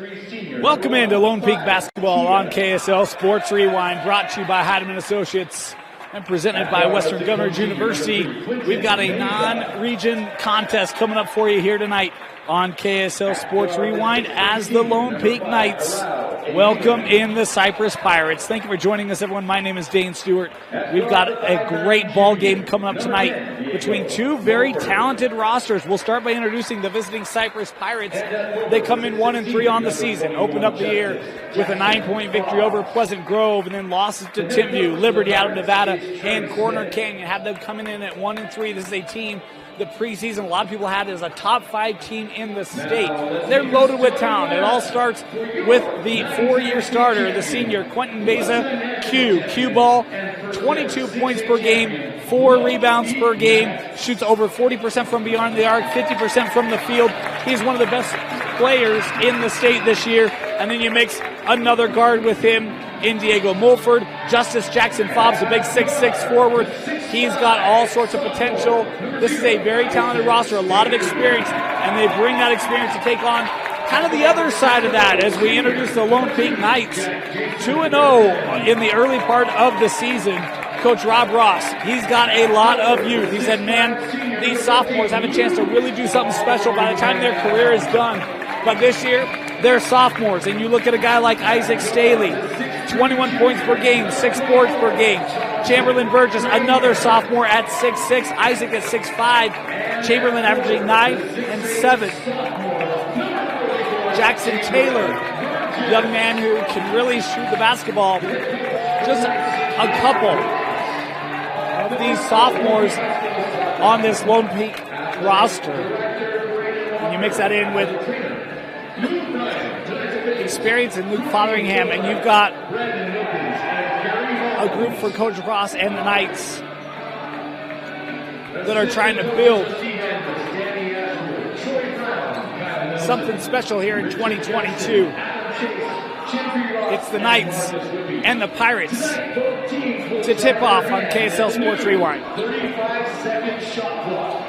Welcome into Lone Peak Basketball on KSL Sports Rewind, brought to you by Heidemann Associates and presented by Western Governors University. We've got a non-region contest coming up for you here tonight on KSL Sports Rewind as the Lone Peak Knights welcome in the Cyprus Pirates. Thank you for joining us, everyone. My name is Dane Stewart. We've got a great ball game coming up tonight between two very talented rosters. We'll start by introducing the visiting Cyprus Pirates. They come in 1-3 on the season, opened up the year with a 9-point victory over Pleasant Grove, and then losses to Timpview, Liberty out of Nevada, and Corner Canyon. Had them coming in at 1-3. This is a team the preseason a lot of people had as a top 5 team in the state. They're loaded with talent. It all starts with the 4-year starter, the senior Quentin Meza, Q ball, 22 points per game, 4 rebounds per game, shoots over 40% from beyond the arc, 50% from the field. He's one of the best players in the state this year. And then you mix another guard with him in Diego Mulford. Justice Jackson Fobbs, a big 6'6" forward. He's got all sorts of potential. This is a very talented roster, a lot of experience, and they bring that experience to take on kind of the other side of that as we introduce the Lone Peak Knights. 2-0 in the early part of the season. Coach Rob Ross, he's got a lot of youth. He said, man, these sophomores have a chance to really do something special by the time their career is done. But this year, they're sophomores, and you look at a guy like Isaac Staley, 21 points per game, 6 boards per game. Chamberlain Burgess, another sophomore at 6'6", Isaac at 6'5", Chamberlain averaging 9 and 7. Jackson Taylor, young man who can really shoot the basketball. Just a couple of these sophomores on this Lone Peak roster. And you mix that in with experience in Luke Fotheringham, and you've got a group for Coach Ross and the Knights that are trying to build something special here in 2022. It's the Knights and the Pirates to tip off on KSL Sports Rewind. 35-second shot clock.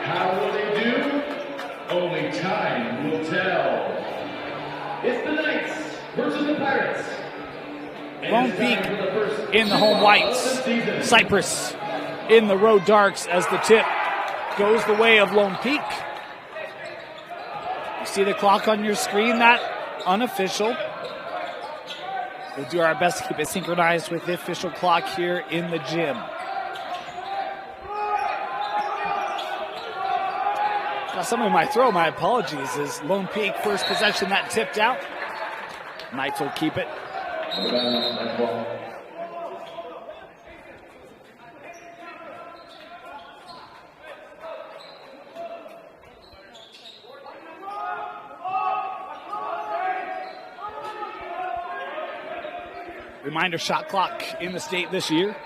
How will they do? Only time will tell. It's the Knights versus the Pirates. Lone Peak in the home whites. Cyprus in the road darks as the tip goes the way of Lone Peak. You see the clock on your screen, that unofficial. We'll do our best to keep it synchronized with the official clock here in the gym. Got something in my throat, my apologies. Is Lone Peak first possession that tipped out? Knights will keep it. Reminder, shot clock in the state this year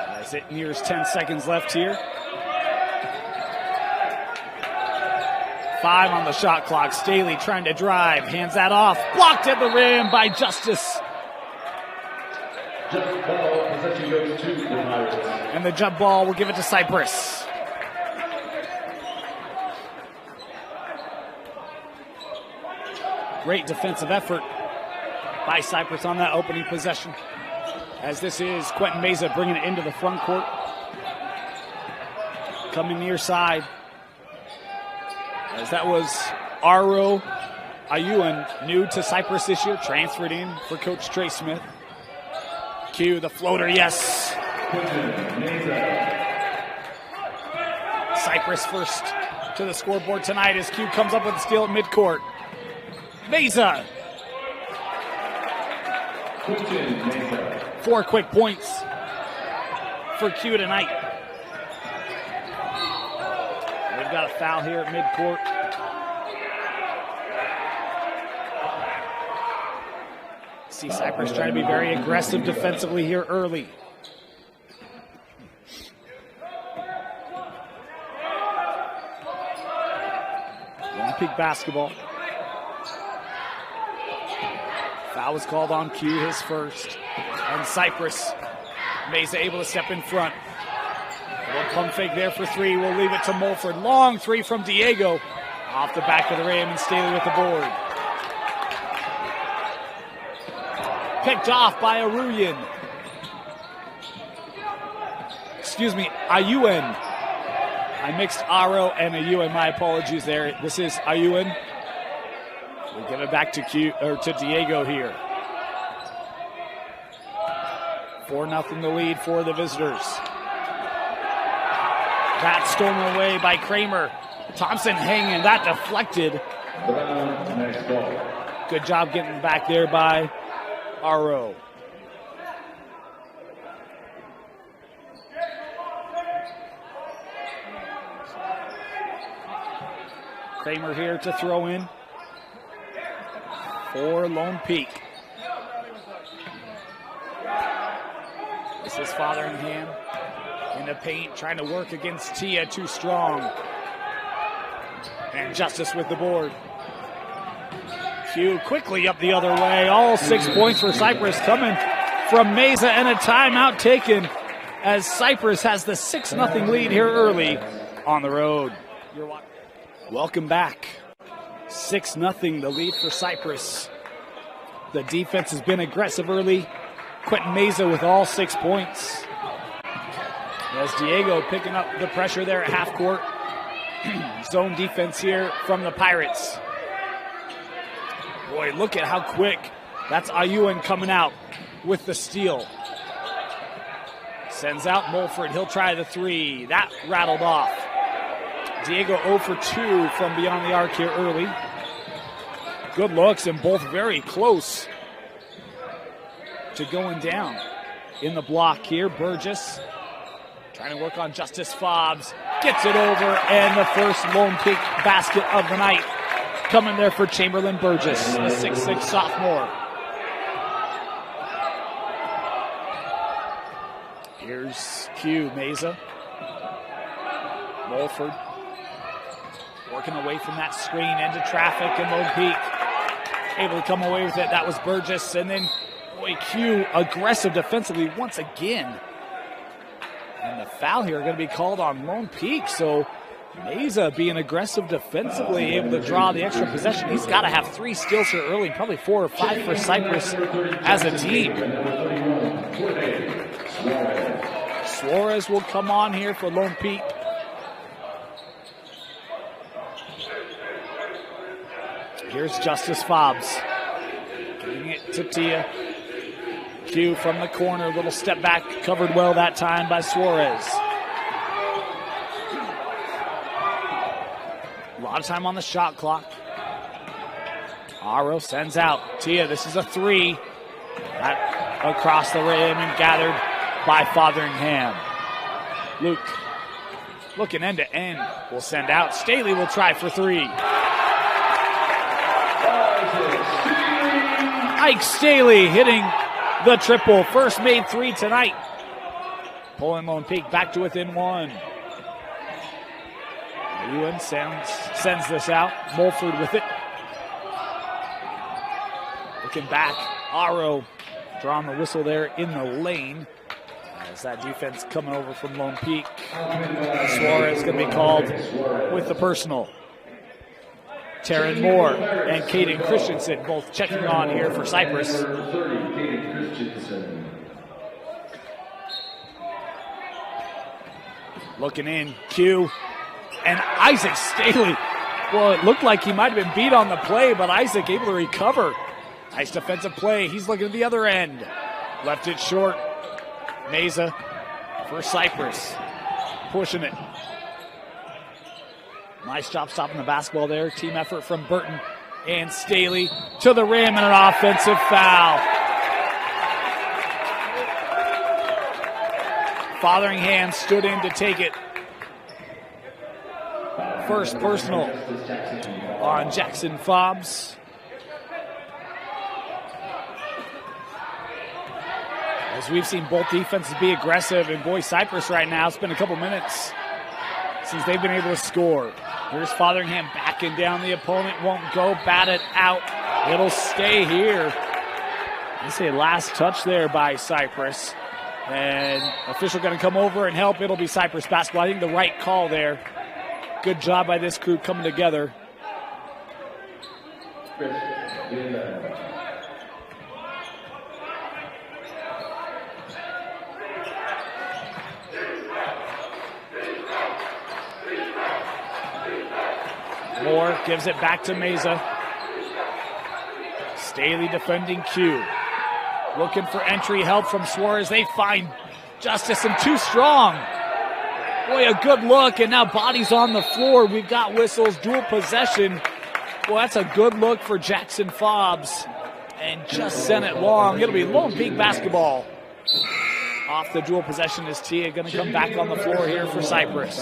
as it nears 10 seconds left here. 5 on the shot clock. Staley trying to drive, hands that off, blocked at the rim by Justice. And the jump ball will give it to Cyprus. Great defensive effort by Cyprus on that opening possession, as this is Quentin Meza bringing it into the front court. Coming near side, as that was Aro Ayuan, new to Cyprus this year, transferred in for Coach Trey Smith. Q, the floater, yes. Cyprus first to the scoreboard tonight as Q comes up with the steal at midcourt. Meza. 4 quick points for Q tonight. We've got a foul here at midcourt. See Cyprus trying to be very aggressive defensively here early. Lone Peak basketball. Foul was called on Q, his first. And Cyprus, Meza able to step in front. A little pump fake there for 3. We'll leave it to Mulford. Long 3 from Diego. Off the back of the rim, and Staley with the board. Picked off by Aruyan. Excuse me, Ayuen. I mixed Aro and Ayuen. My apologies there. This is Ayuen. We give it back to Diego here. 4-0 the lead for the visitors. That stolen away by Kramer. Thompson hanging, that deflected. Good job getting back there by Aro. Kramer here to throw in for Lone Peak. This is Fotheringham in the paint, trying to work against Tia, too strong. And Justice with the board. Q quickly up the other way. All 6 points for Cyprus coming from Meza, and a timeout taken as Cyprus has the 6-0 lead here early on the road. Welcome back. 6-0 the lead for Cyprus. The defense has been aggressive early. Quentin Meza with all 6 points. As Diego picking up the pressure there at half court. Zone defense here from the Pirates. Boy, look at how quick. That's Ayuen coming out with the steal. Sends out Mulford. He'll try the three. That rattled off. Diego 0 for 2 from beyond the arc here early. Good looks, and both very close to going down. In the block here, Burgess trying to work on Justice Fobbs. Gets it over, and the first Lone Peak basket of the night coming there for Chamberlain Burgess, the 6'6" sophomore. Here's Q, Meza. Mulford working away from that screen into traffic, and Lone Peak able to come away with it. That was Burgess, and then boy, Q aggressive defensively once again. And the foul here going to be called on Lone Peak, so Meza being aggressive defensively, able to draw the extra possession. He's got to have 3 steals here early, probably 4 or 5 for Cyprus as a team. Suarez will come on here for Lone Peak. Here's Justice Fobbs. Giving it to Tia. Q from the corner, little step back, covered well that time by Suarez. A lot of time on the shot clock. Aro sends out. Tia, this is a 3. That across the rim and gathered by Fotheringham. Luke looking end to end. Will send out. Staley will try for 3. Ike Staley hitting the triple. First made 3 tonight. Pulling Lone Peak back to within 1. Ewan sends this out. Mulford with it. Looking back. Aro drawing the whistle there in the lane. As that defense coming over from Lone Peak. Suarez going to be called with the personal. Taryn Moore and Caden Christensen both checking on here for Cyprus. Looking in, Q, and Isaac Staley. Well, it looked like he might have been beat on the play, but Isaac able to recover. Nice defensive play. He's looking at the other end. Left it short. Meza for Cyprus. Pushing it. Nice job stopping the basketball there. Team effort from Burton and Staley to the rim, and an offensive foul. Fotheringham stood in to take it. First personal on Jackson Fobbs. As we've seen both defenses be aggressive, and boy, Cyprus right now, it's been a couple minutes since they've been able to score. Here's Fotheringham backing down the opponent. Won't go, bat it out. It'll stay here. I say last touch there by Cyprus. And official going to come over and help. It'll be Cyprus basketball. I think the right call there. Good job by this crew coming together. Moore gives it back to Meza. Staley defending Q. Looking for entry help from Suarez. They find Justice and too strong. Boy, a good look, and now bodies on the floor. We've got whistles, dual possession. Well, that's a good look for Jackson Fobbs. And just sent it long. It'll be Lone Peak basketball. Off the dual possession is Tia going to come back on the floor here for Cyprus.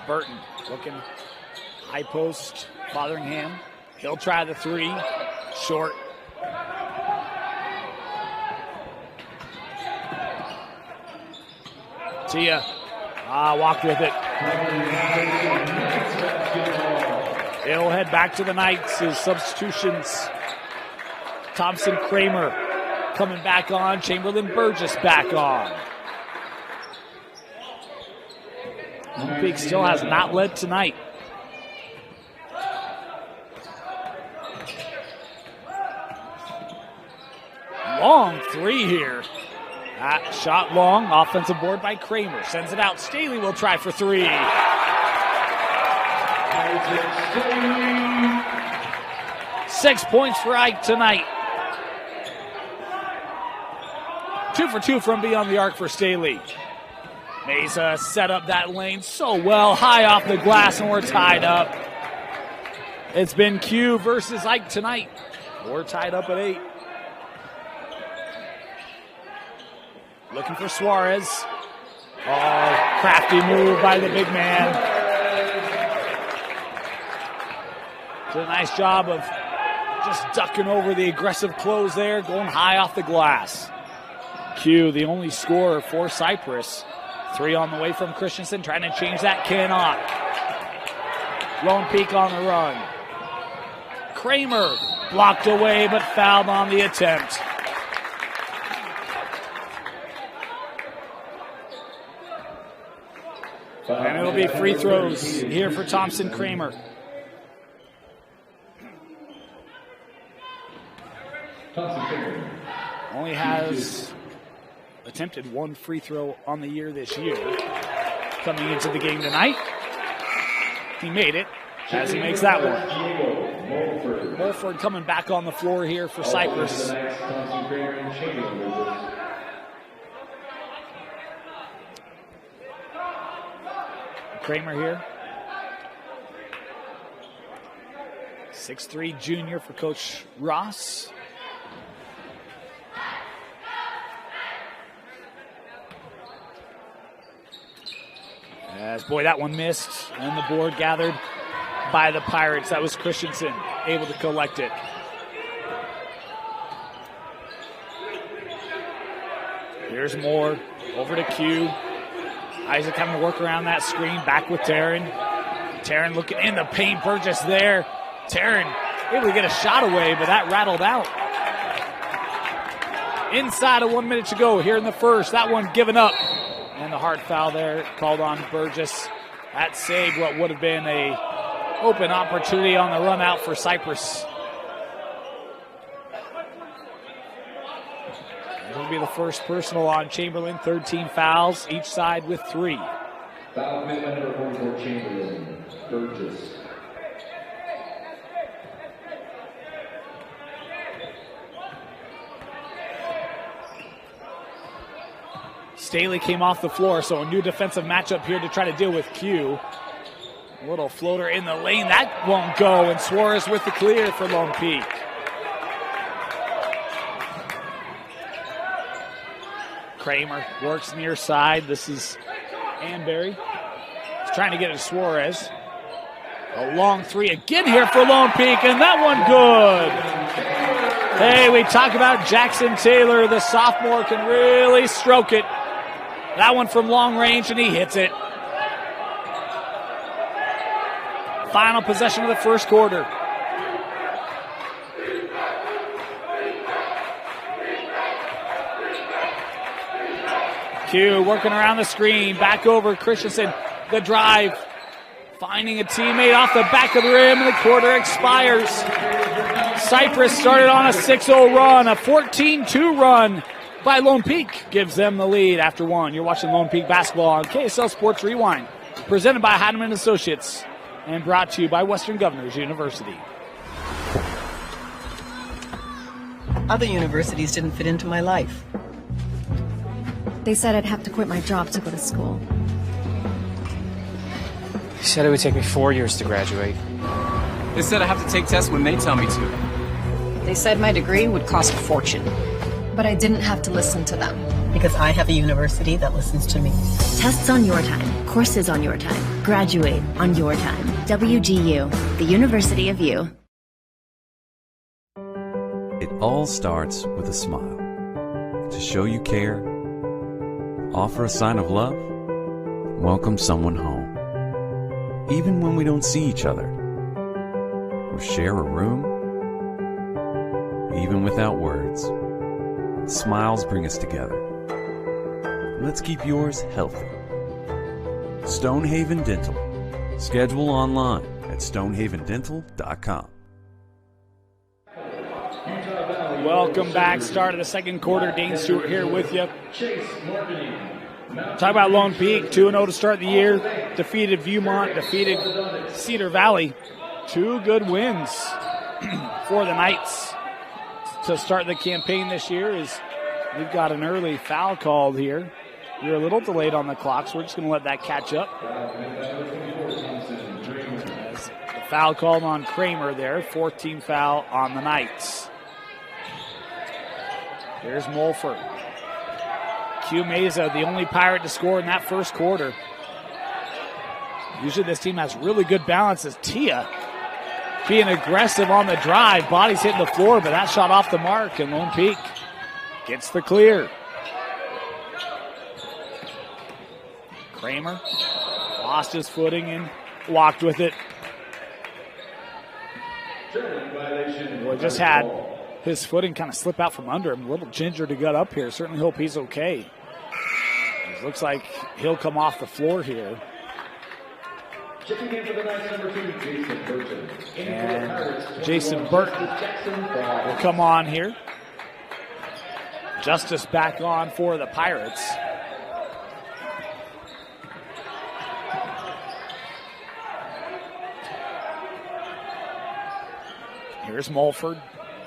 Burton looking high post, Fotheringham. He'll try the three, short. Tia, walked with it. He'll head back to the Knights. His substitutions. Thompson Kramer coming back on. Chamberlain Burgess back on. Lone Peak still has not led tonight. Long three here. That shot long. Offensive board by Kramer. Sends it out. Staley will try for three. 6 points for Ike tonight. 2 for 2 from beyond the arc for Staley. Meza set up that lane so well, high off the glass, and we're tied up. It's been Q versus Ike tonight. We're tied up at 8. Looking for Suarez. Oh, crafty move by the big man. Did a nice job of just ducking over the aggressive close there, going high off the glass. Q, the only scorer for Cyprus. 3 on the way from Christensen, trying to change that, cannot. Lone Peak on the run. Kramer blocked away, but fouled on the attempt. And it'll be free throws here for Thompson Kramer. Only has attempted 1 free throw on the year this year. Coming into the game tonight, he made it as he makes that one. Mulford coming back on the floor here for Cyprus. Kramer here. 6'3" junior for Coach Ross. As boy, that one missed, and the board gathered by the Pirates. That was Christensen able to collect it. Here's Moore over to Q. Isaac having to work around that screen, back with Taryn. Taryn looking in the paint, Burgess there. Taryn able to get a shot away, but that rattled out. Inside of 1 minute to go here in the first. That one given up. And the hard foul there called on Burgess. That saved what would have been a open opportunity on the run out for Cyprus. It'll be the first personal on Chamberlain. 13 fouls, each side with 3. Foul commitment number 44, Chamberlain, Burgess. Staley came off the floor, so a new defensive matchup here to try to deal with Q. A little floater in the lane. That won't go, and Suarez with the clear for Lone Peak. Kramer works near side. This is Anberry. He's trying to get it to Suarez. A long three again here for Lone Peak, and that one good. Hey, we talk about Jackson Taylor. The sophomore can really stroke it. That one from long range, and he hits it. Final possession of the first quarter. Q working around the screen. Back over Christensen. The drive. Finding a teammate off the back of the rim, and the quarter expires. Cyprus started on a 6-0 run. A 14-2 run by Lone Peak gives them the lead after one. You're watching Lone Peak basketball on KSL Sports Rewind. Presented by Hadman Associates and brought to you by Western Governors University. Other universities didn't fit into my life. They said I'd have to quit my job to go to school. They said it would take me 4 years to graduate. They said I have to take tests when they tell me to. They said my degree would cost a fortune. But I didn't have to listen to them. Because I have a university that listens to me. Tests on your time, courses on your time, graduate on your time. WGU, the University of You. It all starts with a smile. To show you care, offer a sign of love, welcome someone home. Even when we don't see each other, or share a room, even without words, smiles bring us together. Let's keep yours healthy. Stonehaven Dental. Schedule online at stonehavendental.com. Welcome back. Start of the second quarter. Dane Stewart here with you. Talk about Lone Peak, 2-0 to start the year. Defeated Viewmont, defeated Cedar Valley. Two good wins for the Knights to start the campaign this year. Is we've got an early foul called here. You're a little delayed on the clock, so we're just going to let that catch up. As the foul called on Kramer there, 14 foul on the Knights. Here's Mulford. Q Meza, the only Pirate to score in that first quarter. Usually this team has really good balance as Tia being aggressive on the drive. Body's hitting the floor, but that shot off the mark, and Lone Peak gets the clear. Kramer lost his footing and walked with it. Well, just had his footing kind of slip out from under him. A little ginger to get up here. Certainly hope he's okay. It looks like he'll come off the floor here. And Jason Burton will come on here. Justice back on for the Pirates. Here's Mulford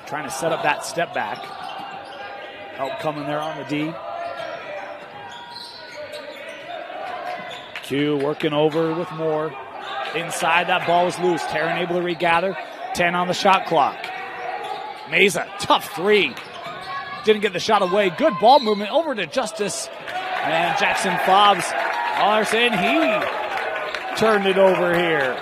trying to set up that step back. Help coming there on the D. Q working over with Moore. Inside, that ball was loose. Taryn able to regather. 10 on the shot clock. Meza, tough three. Didn't get the shot away. Good ball movement over to Justice. And Jackson Fobbs, all are saying he turned it over here.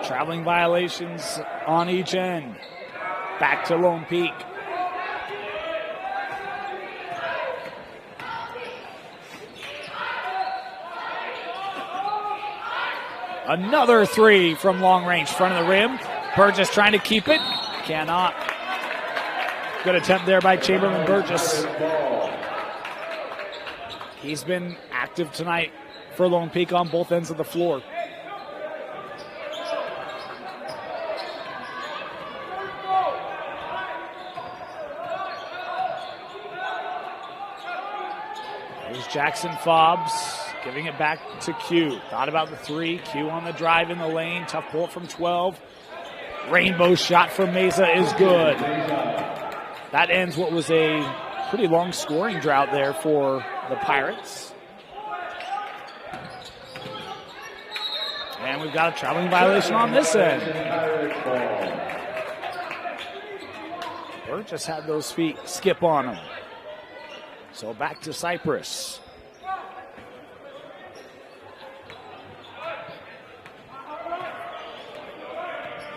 Traveling violations on each end. Back to Lone Peak. Another three from long range, front of the rim. Burgess trying to keep it. Cannot. Good attempt there by Chamberlain Burgess. He's been active tonight for Lone Peak on both ends of the floor. Here's Jackson Fobbs giving it back to Q. Thought about the three. Q on the drive in the lane. Tough pull from 12. Rainbow shot from Meza is good. That ends what was a pretty long scoring drought there for the Pirates. And we've got a traveling violation on this end. Burgess had those feet skip on him. So back to Cyprus.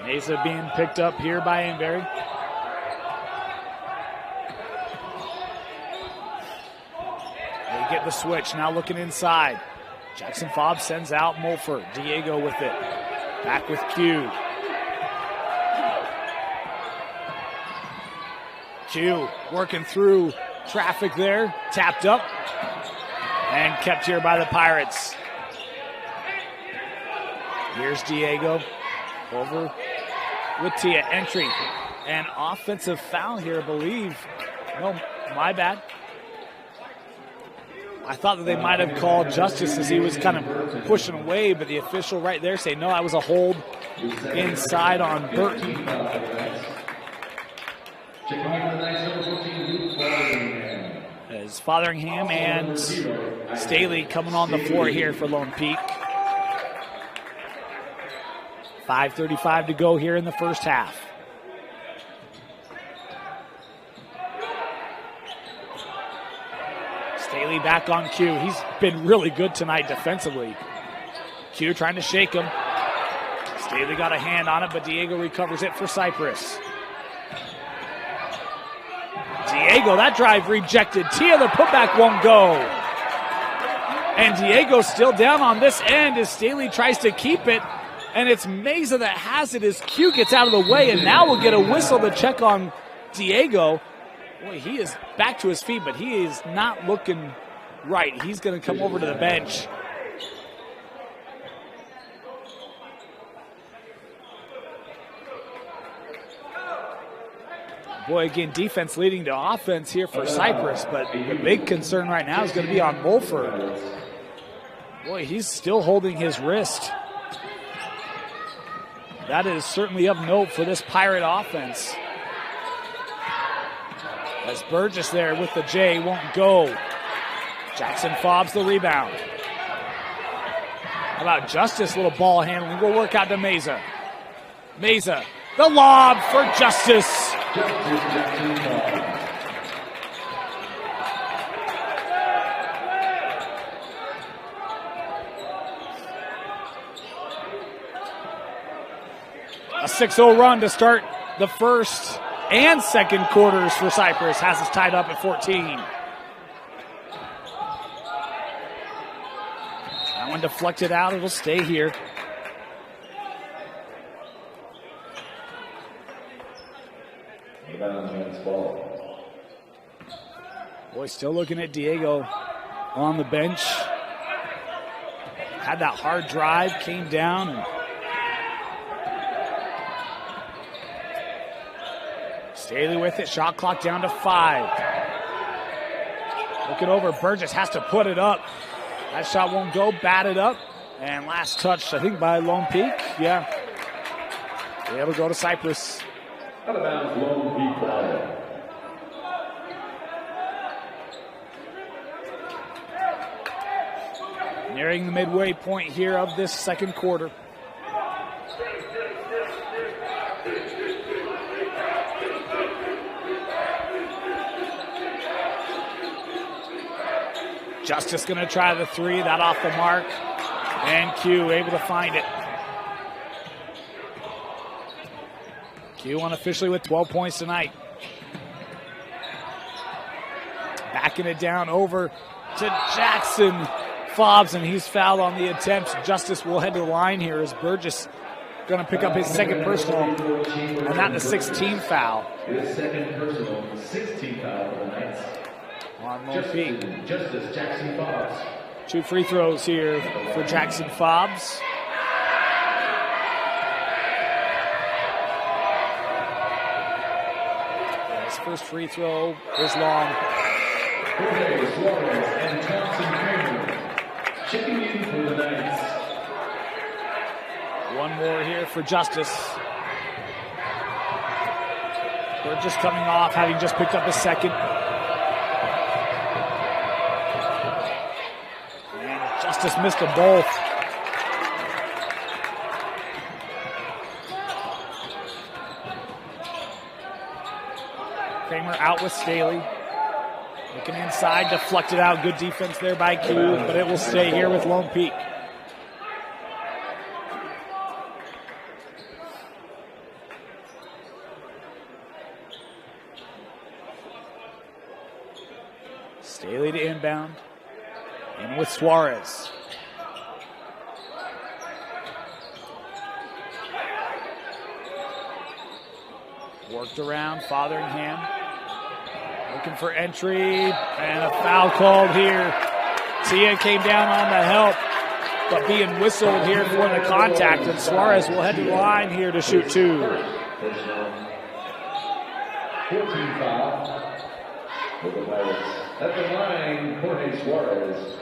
Meza being picked up here by Ainberry. They get the switch, now looking inside. Jackson Fobbs sends out Mulford. Diego with it. Back with Q. Q working through traffic there, tapped up, and kept here by the Pirates. Here's Diego over with Tia. Entry and offensive foul here, I believe. No, my bad. I thought that they might have called justice as he was kind of pushing away, but the official right there saying, no, that was a hold inside on Burton. As Fotheringham and Staley coming on the floor here for Lone Peak. 5:35 to go here in the first half. Staley back on Q. He's been really good tonight defensively. Q trying to shake him. Staley got a hand on it, but Diego recovers it for Cyprus. Diego, that drive rejected. Tia, the putback won't go. And Diego still down on this end as Staley tries to keep it. And it's Meza that has it as Q gets out of the way, and now we'll get a whistle to check on Diego. Boy, he is back to his feet, but he is not looking right. He's going to come over to the bench. Boy, again, defense leading to offense here for Cyprus, but the big concern right now is going to be on Mulford. Boy, he's still holding his wrist. That is certainly of note for this Pirate offense. As Burgess there with the J won't go. Jackson fobs the rebound. How about Justice? Little ball handling. We'll work out to Meza. Meza, the lob for Justice. A 6-0 run to start the first and second quarters for Cyprus. Has us tied up at 14. That one deflected out. It'll stay here. Boy, still looking at Diego on the bench. Had that hard drive, came down, and Staley with it, shot clock down to 5. Looking over, Burgess has to put it up. That shot won't go, batted up. And last touch, I think, by Lone Peak. Yeah. It'll go to Cyprus. Out of bounds, Lone Peak ball. Nearing the midway point here of this second quarter. Justice going to try the three, that off the mark, and Q able to find it. Q unofficially with 12 points tonight. Backing it down over to Jackson. Fobs, and he's fouled on the attempts. Justice will head to the line here as Burgess going to pick up his second personal, and not the 16th foul. His second personal, 16th foul for the Knights. On Lone Peak. Justice Jackson Fobs. 2 free throws here for Jackson Fobs. His first free throw is long. Jorge Suarez and Thompson Kramer checking in for the Knights. One more here for Justice. Burgess coming off, having just picked up his second. Justice missed them both. Kramer out with Staley. Looking inside, deflected out. Good defense there by Q, but it will stay here with Lone Peak. Staley to inbound. In with Suarez. Worked around, Fotheringham. looking for entry, and a foul called here. Tia came down on the help, but being whistled here for the contact, and Suarez will head to the line here to shoot 2. 14 foul for the Pirates. At the line, Jorge Suarez.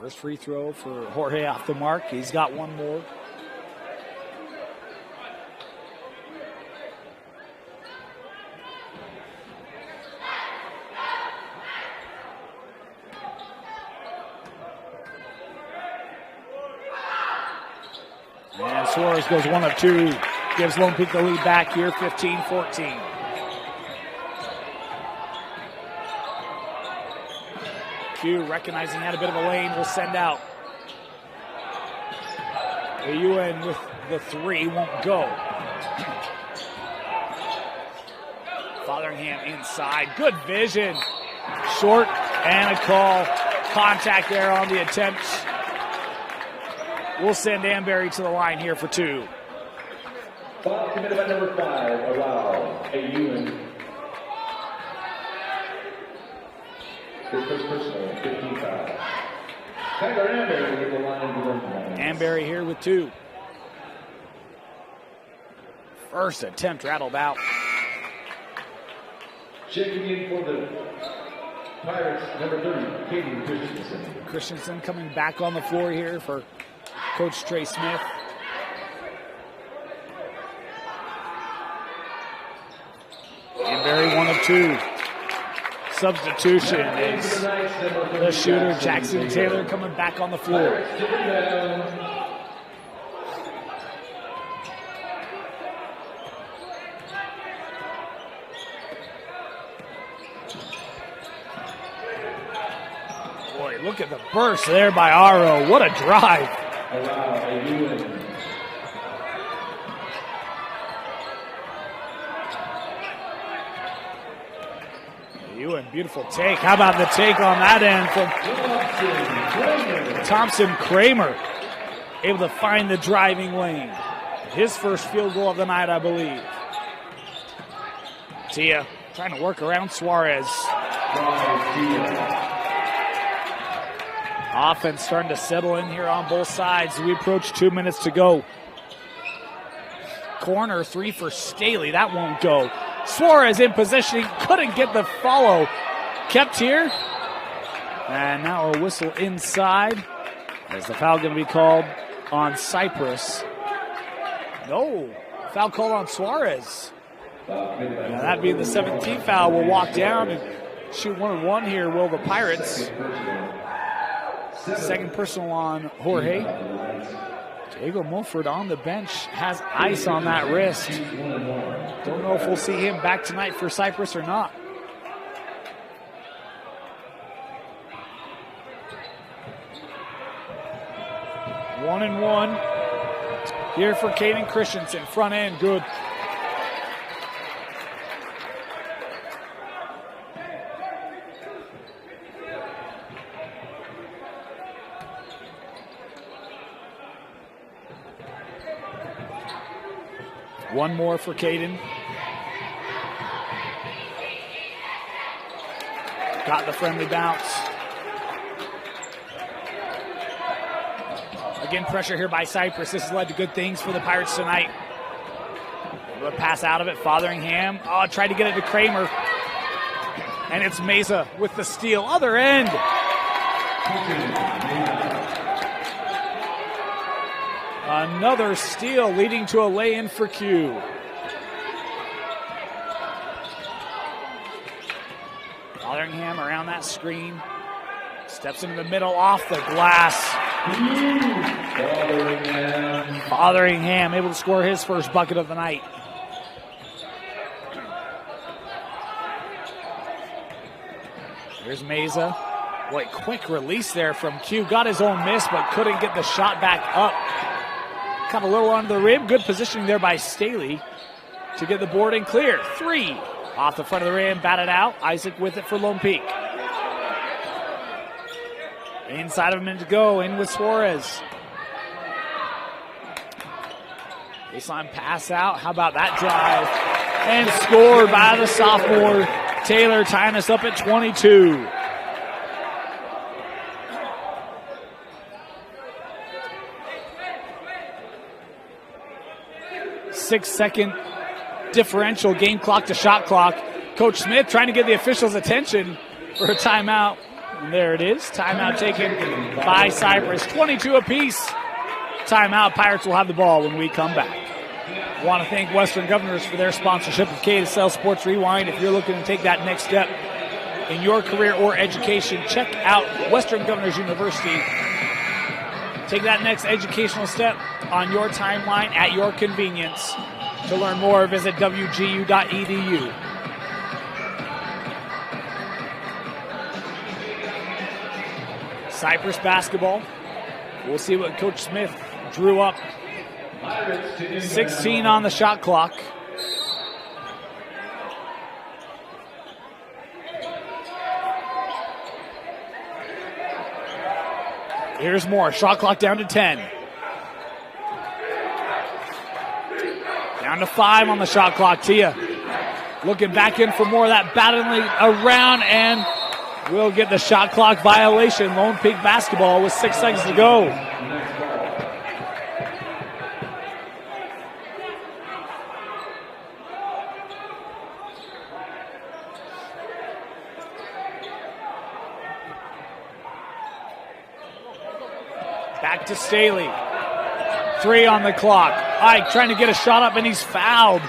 First free throw for Jorge off the mark. He's got one more. And Suarez goes 1 of 2. Gives Lone Peak the lead back here, 15-14. Q, recognizing he had a bit of a lane, will send out. The UN with the 3 won't go. Fotheringham inside. Good vision. Short and a call. Contact there on the attempt. We'll send Amberry to the line here for 2. Foul committed by number 5, Allow, a UN. His first personal, 15 foul. Tyler Amberry with the line for them. Amberry here with 2. First attempt rattled out. Checking in for the Pirates, number 30, Caden Christensen. Christensen coming back on the floor here for Coach Trey Smith. Amberry 1 of 2. Substitution is the shooter, Jackson Taylor, coming back on the floor. Boy, look at the burst there by Aro. What a drive. Ewan, beautiful take. How about the take on that end from Thompson Kramer? Able to find the driving lane. His first field goal of the night, I believe. Tia trying to work around Suarez. Offense starting to settle in here on both sides. We approach 2 minutes to go. Corner 3 for Staley. That won't go. Suarez in position. He couldn't get the follow. Kept here. And now a whistle inside. Is the foul going to be called on Cyprus? No. Foul called on Suarez. Now that being the 17th foul, will walk down and shoot 1 and 1 here, will the Pirates. Second personal on Jorge. Diego Mulford on the bench has ice on that wrist. Don't know if we'll see him back tonight for Cyprus or not. One and 1 here for Caden Christensen. Front end, good. One more for Caden. Got the friendly bounce. Again, pressure here by Cyprus. This has led to good things for the Pirates tonight. Able to pass out of it. Fotheringham. Oh, tried to get it to Kramer. And it's Meza with the steal. Other end. Another steal leading to a lay-in for Q. Fotheringham around that screen. Steps into the middle off the glass. Fotheringham able to score his first bucket of the night. Here's Meza. Boy, quick release there from Q. Got his own miss, but couldn't get the shot back up. Got a little under the rim. Good positioning there by Staley to get the board and clear. 3 off the front of the rim, batted out. Isaac with it for Lone Peak. Inside of a minute to go, in with Suarez. Baseline pass out. How about that drive? And scored by the sophomore Taylor, tying us up at 22. Six-second differential, game clock to shot clock. Coach Smith trying to get the officials' attention for a timeout. And there it is. Timeout taken by Cyprus. 22 apiece. Timeout. Pirates will have the ball when we come back. I want to thank Western Governors for their sponsorship of KSL Sports Rewind. If you're looking to take that next step in your career or education, check out Western Governors University. Take that next educational step on your timeline at your convenience. To learn more, visit wgu.edu. Cyprus basketball. We'll see what Coach Smith drew up. 16 on the shot clock. Here's more. Shot clock down to 10. Down to 5 on the shot clock. Tia looking back in for more of that, battling around, and we'll get the shot clock violation. Lone Peak basketball with 6 seconds to go. Back to Staley. 3 on the clock. Ike trying to get a shot up, and he's fouled.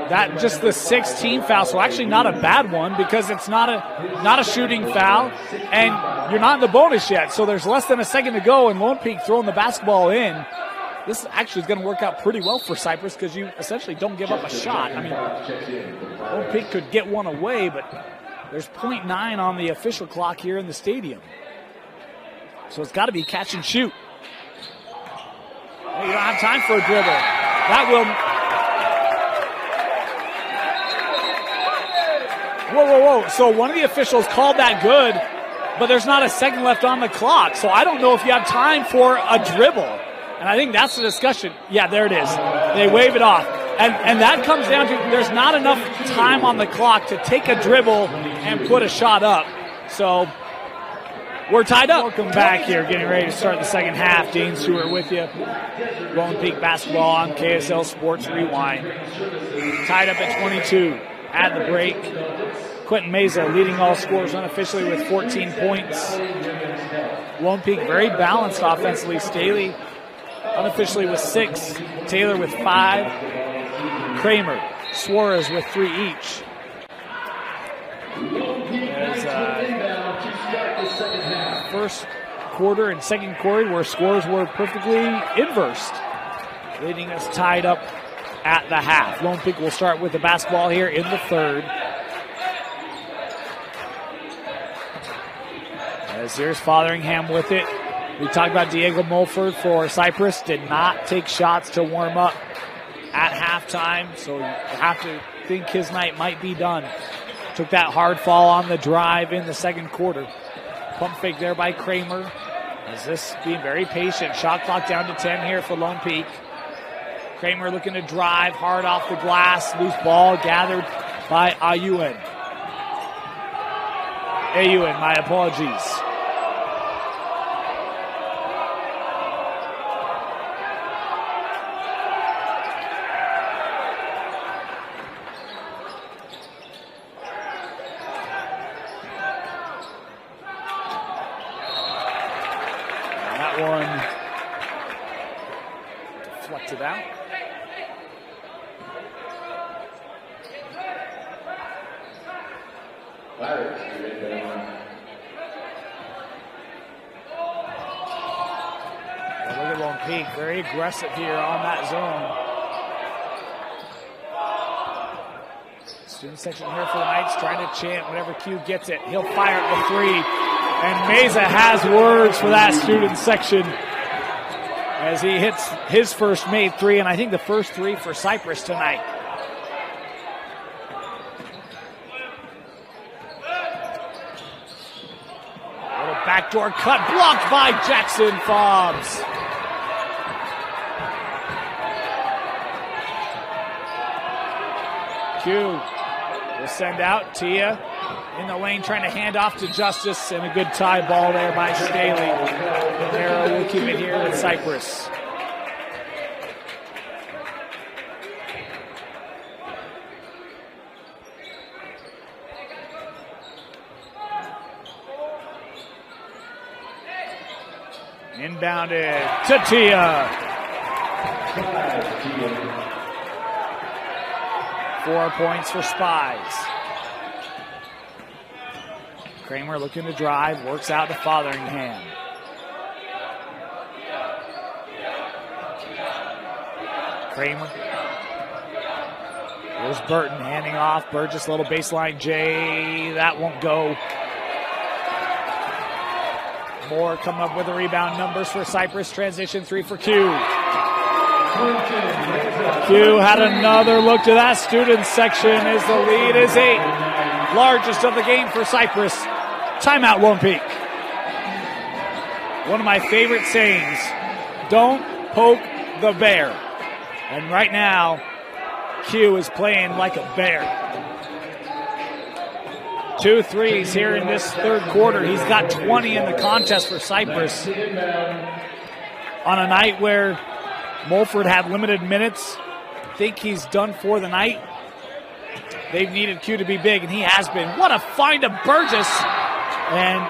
That just the 16th foul, so actually not a bad one because it's not a shooting foul, and you're not in the bonus yet. So there's less than a second to go, and Lone Peak throwing the basketball in. This actually is going to work out pretty well for Cyprus because you essentially don't give up a shot. I mean, Lone Peak could get one away, but there's 0.9 on the official clock here in the stadium. So it's got to be catch and shoot. You don't have time for a dribble. That will... Whoa. So one of the officials called that good, but there's not a second left on the clock. So I don't know if you have time for a dribble. And I think that's the discussion. Yeah, there it is. They wave it off. And that comes down to there's not enough time on the clock to take a dribble and put a shot up. So we're tied up. Welcome back here, getting ready to start the second half. Dane Stewart with you. Lone Peak basketball on KSL Sports Rewind. Tied up at 22 at the break. Quentin Meza leading all scorers unofficially with 14 points. Lone Peak very balanced offensively. Staley unofficially with 6. Taylor with 5. Kramer, Suarez with 3 each. First quarter and second quarter where scores were perfectly inversed, leading us tied up at the half. Lone Peak will start with the basketball here in the third. As here's Fotheringham with it. We talked about Diego Mulford for Cyprus. Did not take shots to warm up at halftime, so you have to think his night might be done. Took that hard fall on the drive in the second quarter. Pump fake there by Kramer. As this being very patient. Shot clock down to 10 here for Lone Peak. Kramer looking to drive hard off the glass. Loose ball gathered by Ayuen. My apologies. Deflected out. Look at Lone Peak, very aggressive here on that zone. Student section here for the Knights trying to chant whenever Q gets it. He'll fire at the 3. And Meza has words for that student section as he hits his first made 3, and I think the first 3 for Cyprus tonight. Little backdoor cut blocked by Jackson Fobbs. Q will send out. Tia in the lane trying to hand off to Justice, and a good tie ball there by Staley. Arrow will keep it here with Cyprus. Inbounded to Tia. 4 points for Spies. Kramer looking to drive, works out to Fotheringham. Kramer. Here's Burton handing off. Burgess, little baseline J. That won't go. Moore coming up with the rebound numbers for Cyprus. Transition 3 for Q. Q had another look to that student section as the lead is 8. Largest of the game for Cyprus. Timeout, Lone Peak. One of my favorite sayings, don't poke the bear. And right now, Q is playing like a bear. 2 threes here in this third quarter. He's got 20 in the contest for Cyprus. On a night where Mulford had limited minutes, I think he's done for the night. They've needed Q to be big, and he has been. What a find of Burgess. And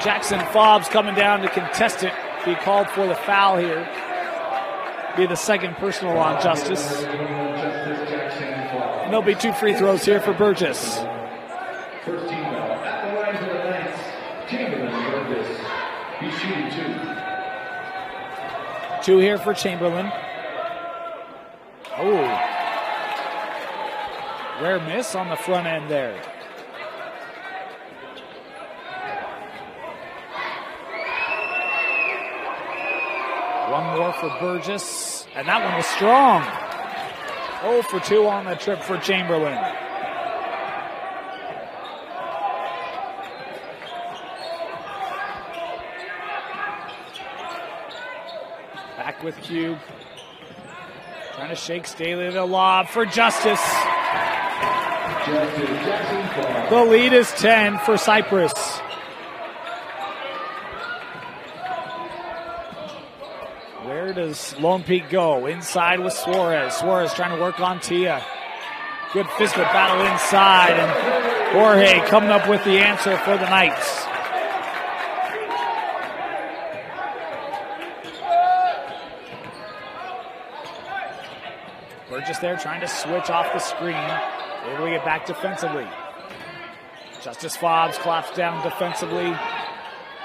Jackson Fobbs coming down to contest it. He called for the foul here. Be the second personal on Justice. And there'll be 2 free throws here for Burgess. First team foul at the line for the Knights. Chamberlain Burgess. He's shooting 2. 2 here for Chamberlain. Oh. Rare miss on the front end there. One more for Burgess, and that one was strong. 0 for 2 on the trip for Chamberlain. Back with Cube. Trying to shake Staley, the lob for Justice. The lead is 10 for Cyprus. Where does Lone Peak go? Inside with Suarez. Suarez trying to work on Tia. Good physical battle inside, and Jorge coming up with the answer for the Knights. Burgess there trying to switch off the screen. Able to get back defensively. Justice Fobbs claps down defensively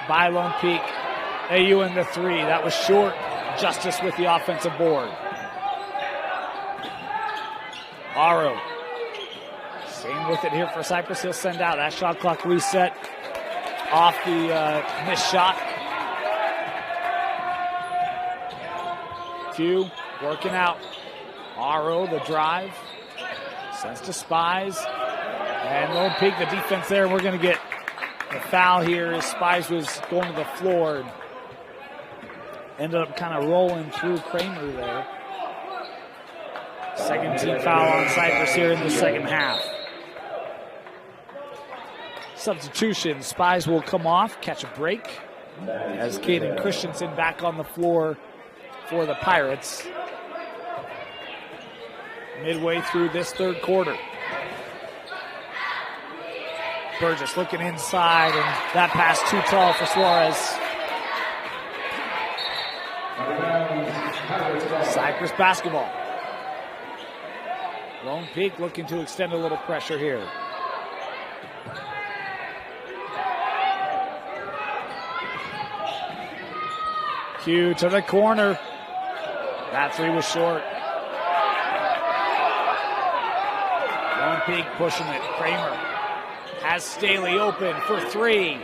by Lone Peak. AU in the 3. That was short. Justice with the offensive board. Aro. Same with it here for Cyprus. He'll send out. That shot clock reset off the missed shot. Q working out. Aro, the drive. Sends to Spies. And Lone Peak, the defense there. We're going to get the foul here as Spies was going to the floor. Ended up kind of rolling through Kramer there. Second team foul on Cyprus here in the second half. Substitution. Spies will come off, catch a break. As Caden Christensen back on the floor for the Pirates. Midway through this third quarter. Burgess looking inside, and that pass too tall for Suarez. Cyprus basketball. Lone Peak looking to extend a little pressure here. Q to the corner. That 3 was short. Lone Peak pushing it. Kramer has Staley open for 3.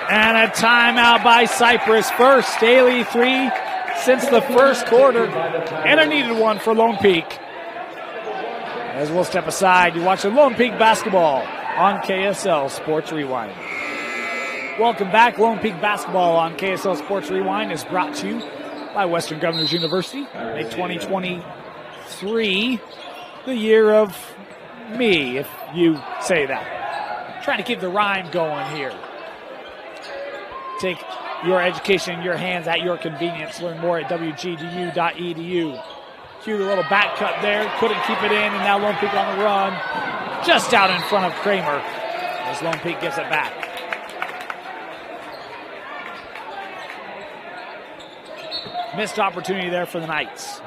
And a timeout by Cyprus. First Staley 3 since the first quarter. And a needed one for Lone Peak. As we'll step aside, you're watching Lone Peak basketball on KSL Sports Rewind. Welcome back. Lone Peak basketball on KSL Sports Rewind is brought to you by Western Governors University. May 2023, the year of me, if you say that. Trying to keep the rhyme going here. Take your education in your hands at your convenience. Learn more at wgdu.edu. Cue the little back cut there. Couldn't keep it in, and now Lone Peak on the run. Just out in front of Kramer as Lone Peak gives it back. Missed opportunity there for the Knights.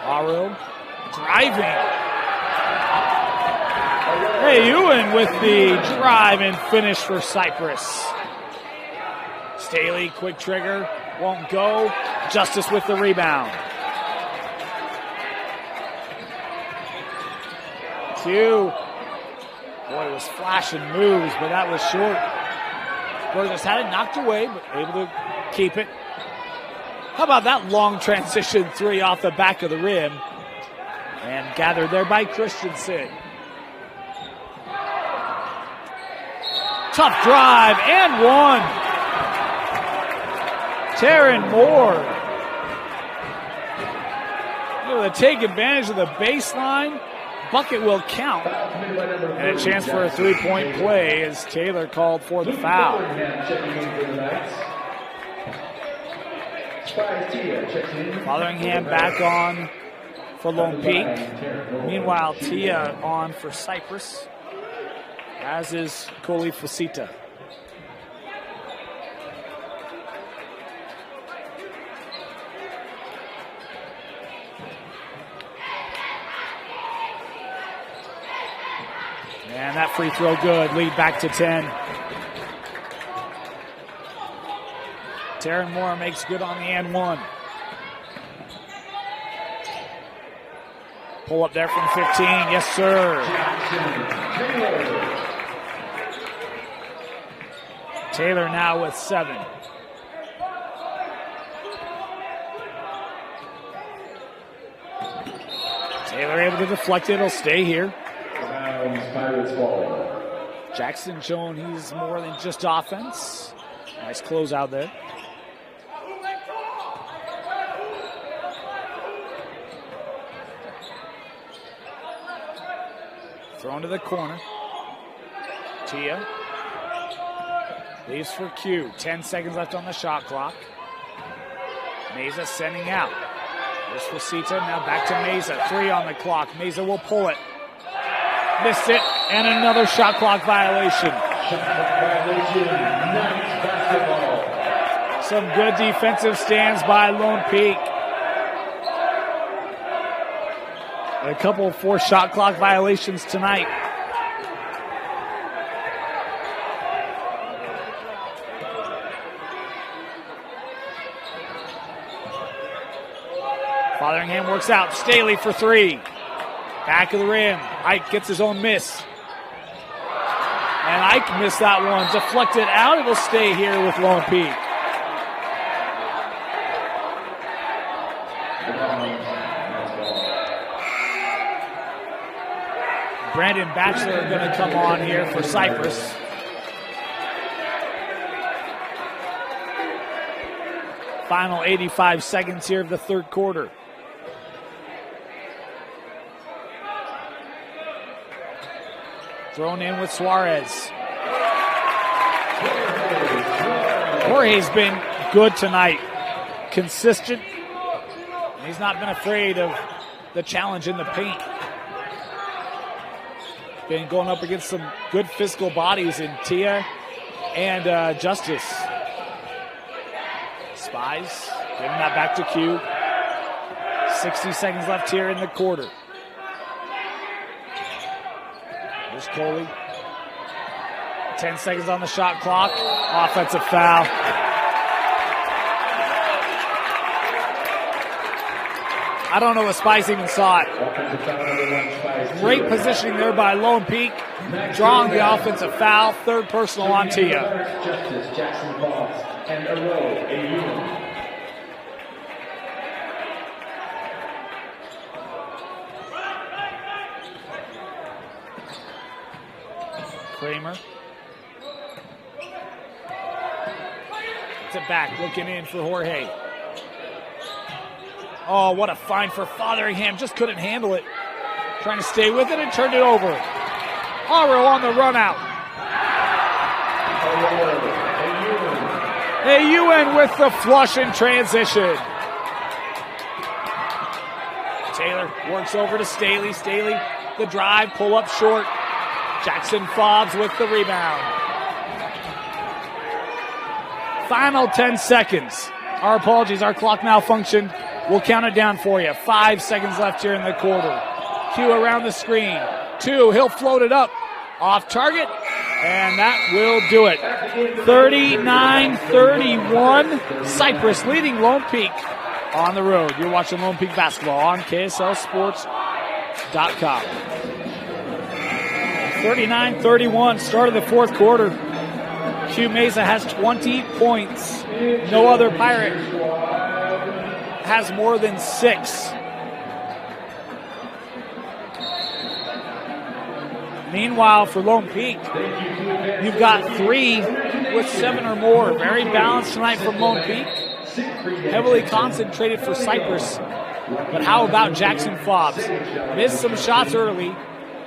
Aru driving. Hey, Ewan with the drive and finish for Cyprus. Staley, quick trigger, won't go. Justice with the rebound. Q. Boy, it was flashing moves, but that was short. Burgess had it knocked away, but able to keep it. How about that long transition three off the back of the rim? And gathered there by Christensen. Tough drive and one. Taryn Moore. Able to take advantage of the baseline. Bucket will count. And a chance for a three-point play as Taylor called for the foul. Fotheringham back on for Lone Peak. Meanwhile, Tia on for Cyprus, as is Coley Facita. And that free throw good. Lead back to 10. Taryn Moore makes good on the and one. Pull up there from 15. Yes, sir. Taylor now with 7. Taylor able to deflect it. It'll stay here. Jackson showing he's more than just offense. Nice closeout there. Thrown to the corner. Tia. Leaves for Q. 10 seconds left on the shot clock. Meza sending out. There's Facita. Now back to Meza. 3 on the clock. Meza will pull it. Missed it. And another shot clock violation. Some good defensive stands by Lone Peak. A couple of 4 shot clock violations tonight. Fotheringham works out. Staley for 3. Back of the rim. Ike gets his own miss. And Ike missed that one. Deflected out. It'll stay here with Lone Peak. Brandon Batchelor going to come on here for Cyprus. Final 85 seconds here of the third quarter. Thrown in with Suarez. Jorge's been good tonight. Consistent. He's not been afraid of the challenge in the paint. Been going up against some good physical bodies in Tia and Justice. Spies giving that back to Q. 60 seconds left here in the quarter. There's Coley. 10 seconds on the shot clock. Offensive foul. I don't know if Spice even saw it. Great positioning there by Lone Peak. Drawing the offensive foul. Third personal on Tia. Justice, Jackson Boggs, and Aro Ayun. Kramer Gets it back, looking in for Jorge. Oh, what a find for Fotheringham. Just couldn't handle it. Trying to stay with it and turned it over. Aro on the run out. Ewan with the flush in transition. Taylor works over to Staley. Staley, the drive, pull up short. Jackson Fobbs with the rebound. Final 10 seconds. Our apologies, our clock malfunctioned. We'll count it down for you. 5 seconds left here in the quarter. Q around the screen. 2, he'll float it up. Off target, and that will do it. 39-31, Cyprus leading Lone Peak on the road. You're watching Lone Peak basketball on KSLSports.com. 39-31, start of the fourth quarter. Q Meza has 20 points. No other Pirate has more than 6. Meanwhile, for Lone Peak, you've got 3 with 7 or more. Very balanced tonight from Lone Peak. Heavily concentrated for Cyprus. But how about Jackson Fobbs? Missed some shots early.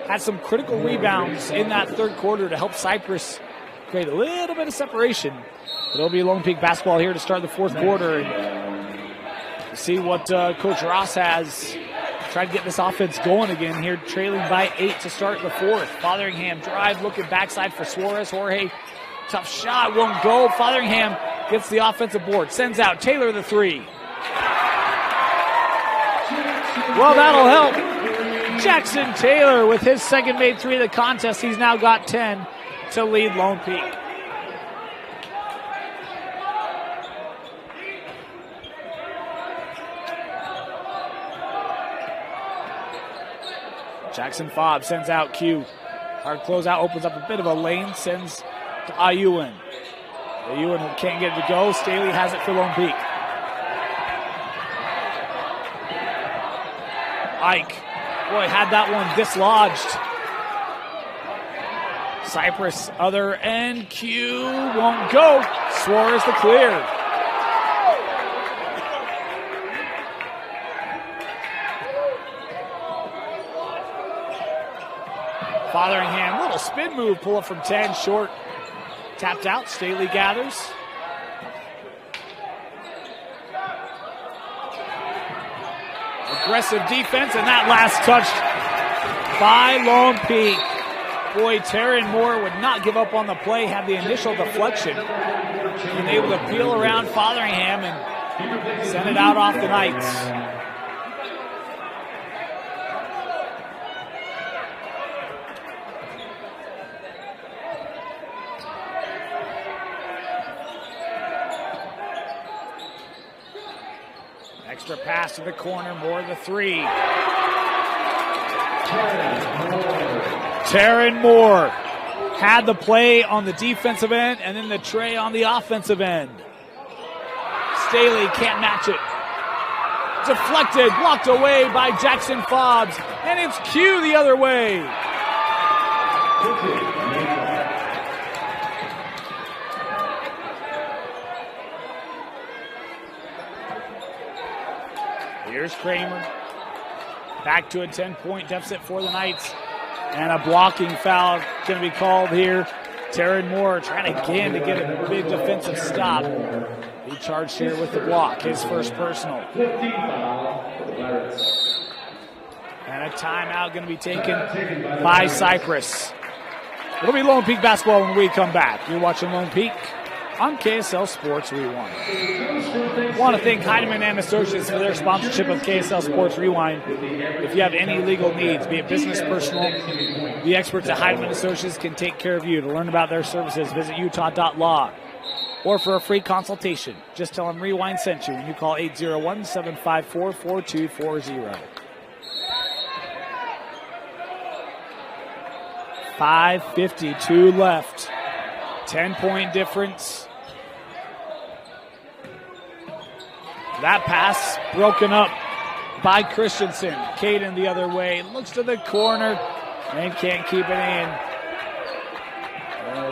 Had some critical rebounds in that third quarter to help Cyprus create a little bit of separation. But it'll be Lone Peak basketball here to start the fourth quarter. And see what Coach Ross has. Try to get this offense going again here, trailing by 8 to start the fourth. Fotheringham drive, looking backside for Suarez. Jorge, tough shot, won't go. Fotheringham gets the offensive board, sends out Taylor the 3. Well, that'll help. Jackson Taylor with his second made 3 of the contest. He's now got 10 to lead Lone Peak. Jackson Fobbs sends out Q. Hard closeout, opens up a bit of a lane, sends to Ayuan. Ayuan can't get it to go. Staley has it for Lone Peak. Ike, boy, had that one dislodged. Cyprus, other end, Q won't go. Suarez the clear. Fotheringham, little spin move, pull up from 10, short. Tapped out, Staley gathers. Aggressive defense, and that last touched by Lone Peak. Boy, Taryn Moore would not give up on the play, had the initial deflection. And able to peel around Fotheringham and send it out off the Knights. Extra pass to the corner, Moore the 3. Taryn Moore had the play on the defensive end and then the tray on the offensive end. Staley can't match it. Deflected, blocked away by Jackson Fobbs, and it's Q the other way. Here's Kramer. Back to a 10-point deficit for the Knights. And a blocking foul going to be called here. Taryn Moore trying again to get a big defensive stop. He charged here with the block, his first personal. And a timeout going to be taken by Cyprus. It'll be Lone Peak basketball when we come back. You're watching Lone Peak on KSL Sports Rewind. I want to thank Heidemann and Associates for their sponsorship of KSL Sports Rewind. If you have any legal needs, be it business, personal, the experts at Heidemann Associates can take care of you. To learn about their services, visit utah.law. Or for a free consultation, just tell them Rewind sent you when you call 801-754-4240. 5:52 left. 10-point difference. That pass broken up by Christensen. Caden the other way. Looks to the corner and can't keep it in.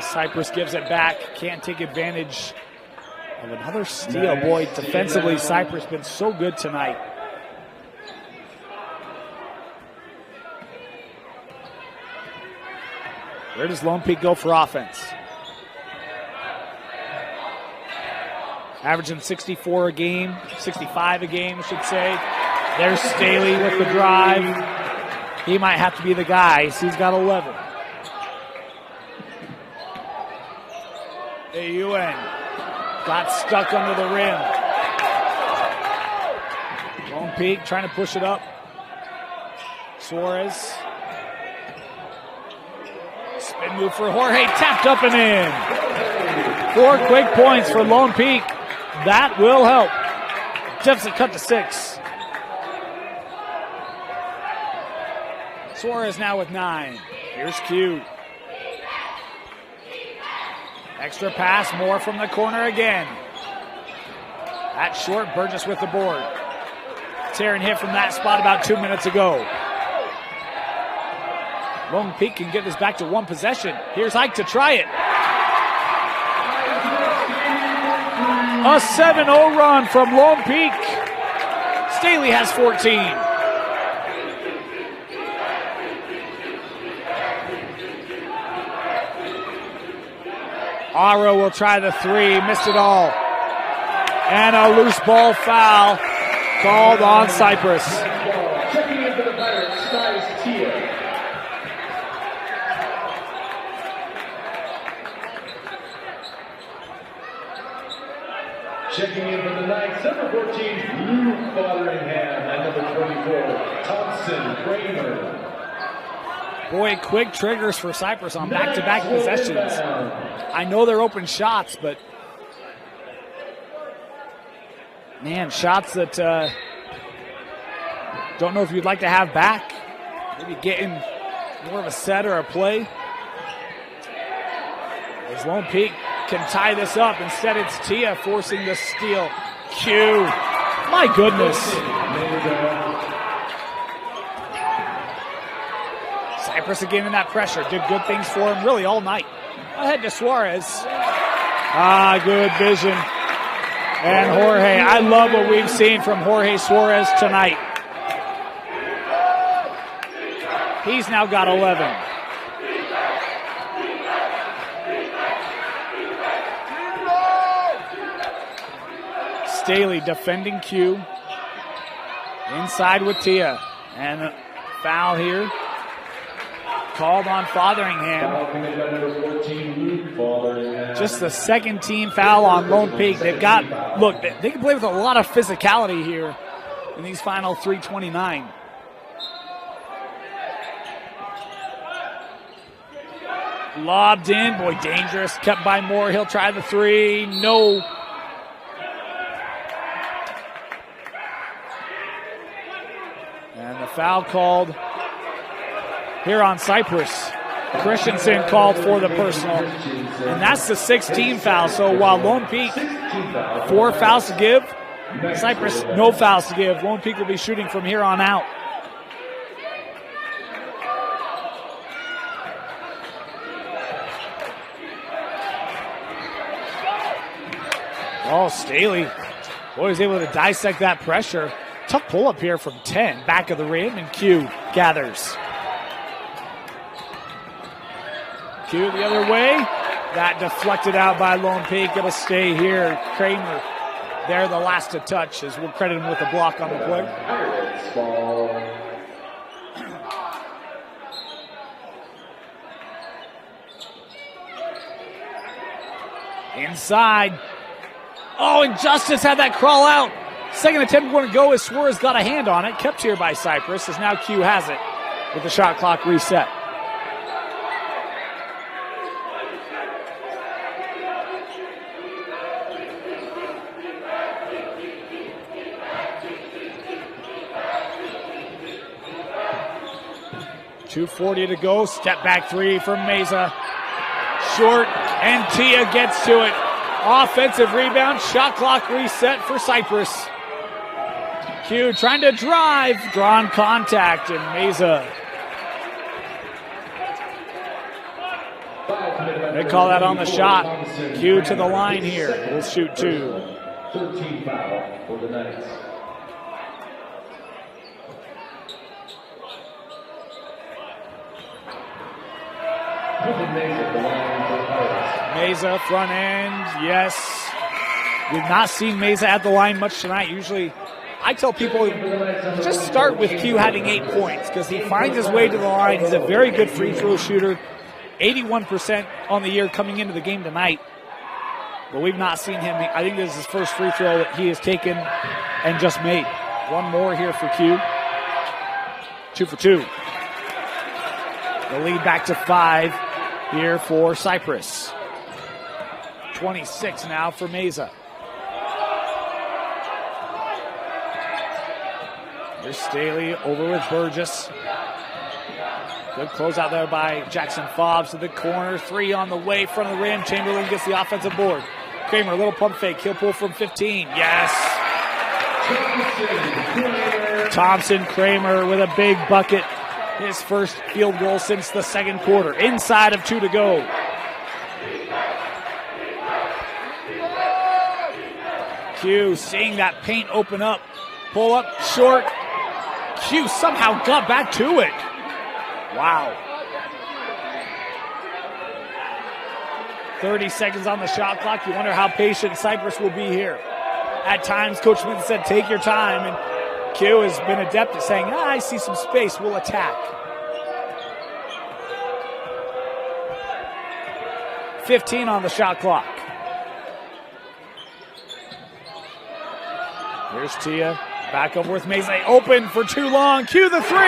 Cyprus gives it back. Can't take advantage of another steal. Boy, defensively, Cyprus been so good tonight. Where does Lone Peak go for offense? Averaging 64 a game, 65 a game, I should say. There's Staley with the drive. He might have to be the guy. He's got 11. AUN got stuck under the rim. Lone Peak trying to push it up. Suarez. Spin move for Jorge, tapped up and in. 4 quick points for Lone Peak. That will help. Deficit cut to 6. Suarez now with 9. Here's Q. Extra pass, more from the corner again. That's short, Burgess with the board. Tearing hit from that spot about 2 minutes ago. Lone Peak can get this back to 1 possession. Here's Ike to try it. A 7-0 run from Lone Peak. Staley has 14. Aro will try the 3, missed it all. And a loose ball foul called on Cyprus. Checking in for the Pirates, Skies Tia. Checking in for the Knights, number 14, Luke Fotheringham, and number 24, Thompson Kramer. Boy, quick triggers for Cyprus on back-to-back possessions. I know they're open shots, but man, shots that don't know if you'd like to have back. Maybe getting more of a set or a play. As Lone Peak can tie this up. Instead, it's Tia forcing the steal. Q. My goodness. Cyprus again in that pressure. Did good things for him really all night. Ahead to Suarez. Good vision. And Jorge. I love what we've seen from Jorge Suarez tonight. He's now got 11. Staley defending Q. Inside with Tia. And a foul here. Called on Fotheringham. Just the second team foul on Lone Peak. They've got, look, they can play with a lot of physicality here in these final 3:29. Lobbed in, boy, dangerous. Kept by Moore. He'll try the 3. No. And the foul called here on Cyprus. Christensen called for the personal. And that's the 6th foul. So while Lone Peak, 4 fouls to give, Cyprus, no fouls to give. Lone Peak will be shooting from here on out. Oh, Staley, boy, he's able to dissect that pressure. Tough pull-up here from 10, back of the rim, and Q gathers. Q the other way. That deflected out by Lone Peak. It'll stay here. Kramer there, the last to touch, as we'll credit him with the block on the play. Inside. Oh, and Justice had that crawl out. Second attempt going to go as Suarez got a hand on it. Kept here by Cyprus, as now Q has it with the shot clock reset. .240 to go. Step back 3 from Meza. Short, and Tia gets to it. Offensive rebound, shot clock reset for Cyprus. Q trying to drive, drawn contact, and Meza They call that on the shot. Q to the line here. We'll shoot 2. 13 foul for the Knights. Meza, front end, yes. We've not seen Meza at the line much tonight. Usually, I tell people just start with Q having 8 points because he finds his way to the line. He's a very good free throw shooter, 81% on the year coming into the game tonight. But we've not seen him. I think this is his first free throw that he has taken and just made. One more here for Q. 2 for 2. The lead back to 5 here for Cyprus. 26 now for Meza. Here's Staley over with Burgess. Good closeout there by Jackson Fobbs to the corner. 3 on the way, front of the rim. Chamberlain gets the offensive board. Kramer, a little pump fake. He'll pull from 15. Yes. Thompson Kramer with a big bucket. His first field goal since the second quarter. Inside of 2 to go. Q seeing that paint open up. Pull up short. Q somehow got back to it. Wow. 30 seconds on the shot clock. You wonder how patient Cyprus will be here. At times, Coach Smith said, take your time. And Q has been adept at saying, I see some space, we'll attack. 15 on the shot clock. Here's Tia. Back over with Meza. Open for too long. Q the 3.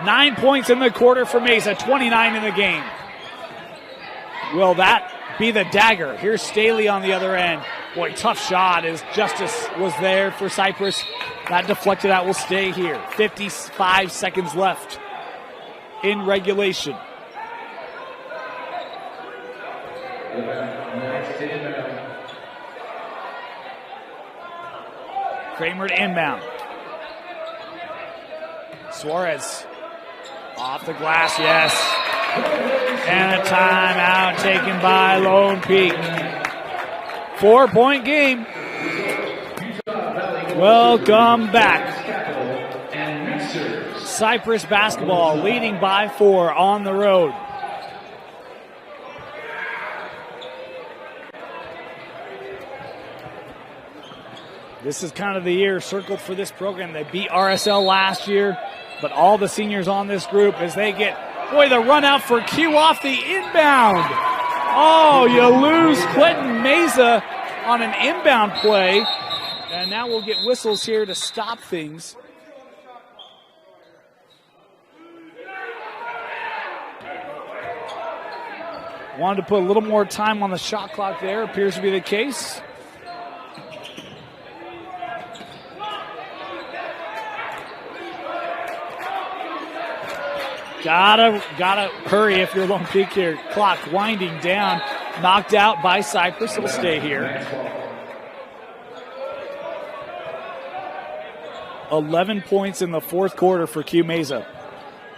Nine points in the quarter for Meza. 29 in the game. Will that be the dagger? Here's Staley on the other end. Boy, tough shot as justice was there for Cyprus. That deflected out will stay here. 55 seconds left in regulation. Kramer to inbound. Suarez off the glass, yes. And a timeout taken by Lone Peak. 4-point game. Welcome back. Cyprus basketball leading by 4 on the road. This is kind of the year circled for this program. They beat RSL last year, but all the seniors on this group as they get, boy, the run out for Q off the inbound. Oh, you lose Quentin Meza on an inbound play. And now we'll get whistles here to stop things. Wanted to put a little more time on the shot clock there. Appears to be the case. Gotta hurry if you're Lone Peak here. Clock winding down. Knocked out by Cyprus. It'll stay here. 11 points in the fourth quarter for Q Meza.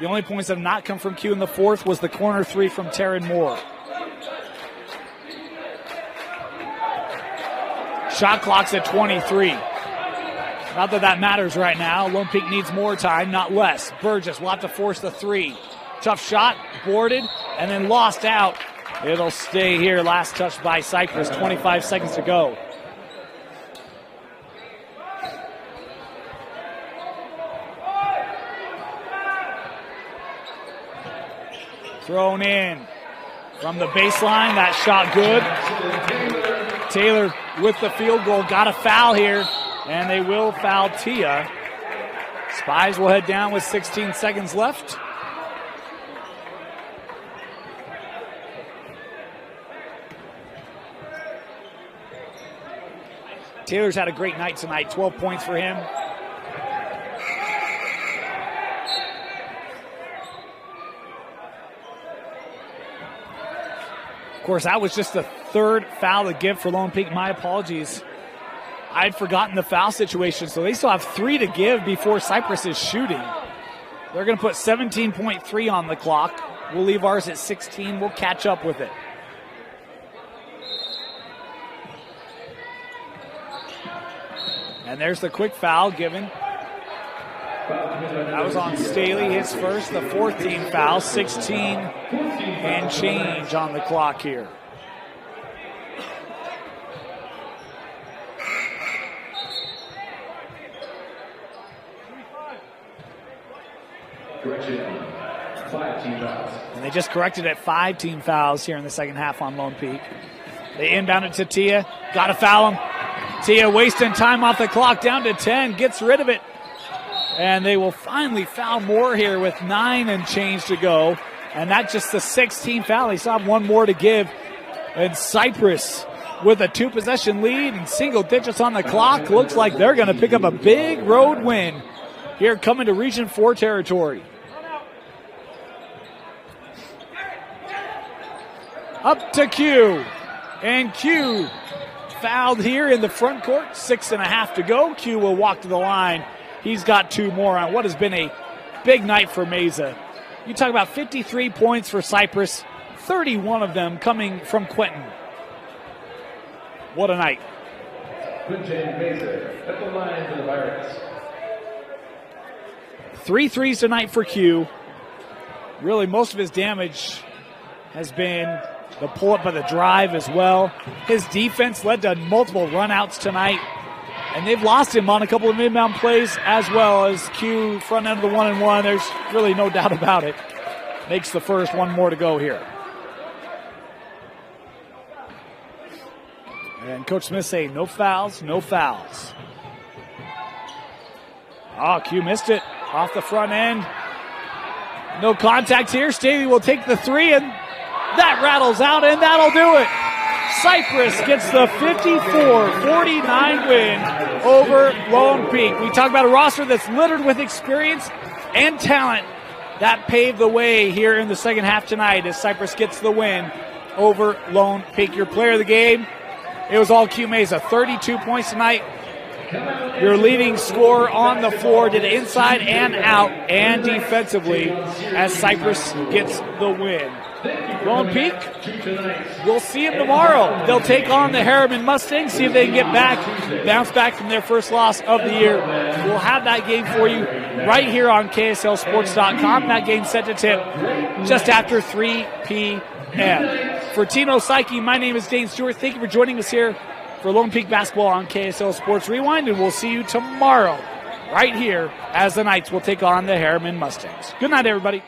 The only points that have not come from Q in the fourth was the corner 3 from Taryn Moore. Shot clock's at 23. Not that matters right now. Lone Peak needs more time, not less. Burgess will have to force the 3. Tough shot, boarded, and then lost out. It'll stay here. Last touch by Cyprus, 25 seconds to go. Thrown in from the baseline. That shot good. Taylor with the field goal. Got a foul here. And they will foul Tia. Spies will head down with 16 seconds left. Taylor's had a great night tonight. 12 points for him. Of course, that was just the third foul to give for Lone Peak. My apologies. I'd forgotten the foul situation, so they still have 3 to give before Cyprus is shooting. They're going to put 17.3 on the clock. We'll leave ours at 16. We'll catch up with it. And there's the quick foul given. That was on Staley, his first, the 4th team foul, 16 and change on the clock here. And they just corrected at 5 team fouls here in the second half on Lone Peak. They inbound it to Tia. Got to foul him. Tia wasting time off the clock, down to 10, gets rid of it. And they will finally foul Moore here with 9 and change to go. And that's just the 6th team foul. They still have 1 more to give. And Cyprus with a 2-possession lead and single digits on the clock. Looks like they're going to pick up a big road win here coming to Region 4 territory. Up to Q. And Q fouled here in the front court. 6.5 to go. Q will walk to the line. He's got 2 more on what has been a big night for Meza. You talk about 53 points for Cyprus, 31 of them coming from Quentin. What a night. Quentin Meza at the line for the Pirates. 3 threes tonight for Q. Really, most of his damage has been the pull-up by the drive as well. His defense led to multiple runouts tonight. And they've lost him on a couple of inbound plays as well as Q front end of the 1-and-1. There's really no doubt about it. Makes the first, 1 more to go here. And Coach Smith saying no fouls, no fouls. Oh, Q missed it off the front end. No contact here. Staley will take the 3, and that rattles out, and that'll do it. Cyprus gets the 54-49 win over Lone Peak. We talk about a roster that's littered with experience and talent. That paved the way here in the second half tonight as Cyprus gets the win over Lone Peak. Your player of the game, it was all Q Meza. 32 points tonight. Your leading scorer on the floor, did inside and out and defensively as Cyprus gets the win. Lone Peak, we'll see them tomorrow. They'll take on the Harriman Mustangs, see if they can bounce back from their first loss of the year. We'll have that game for you right here on KSLSports.com. That game set to tip just after 3 p.m. For Tino Psyche, my name is Dane Stewart. Thank you for joining us here for Lone Peak basketball on KSL Sports Rewind, and we'll see you tomorrow right here as the Knights will take on the Harriman Mustangs. Good night, everybody.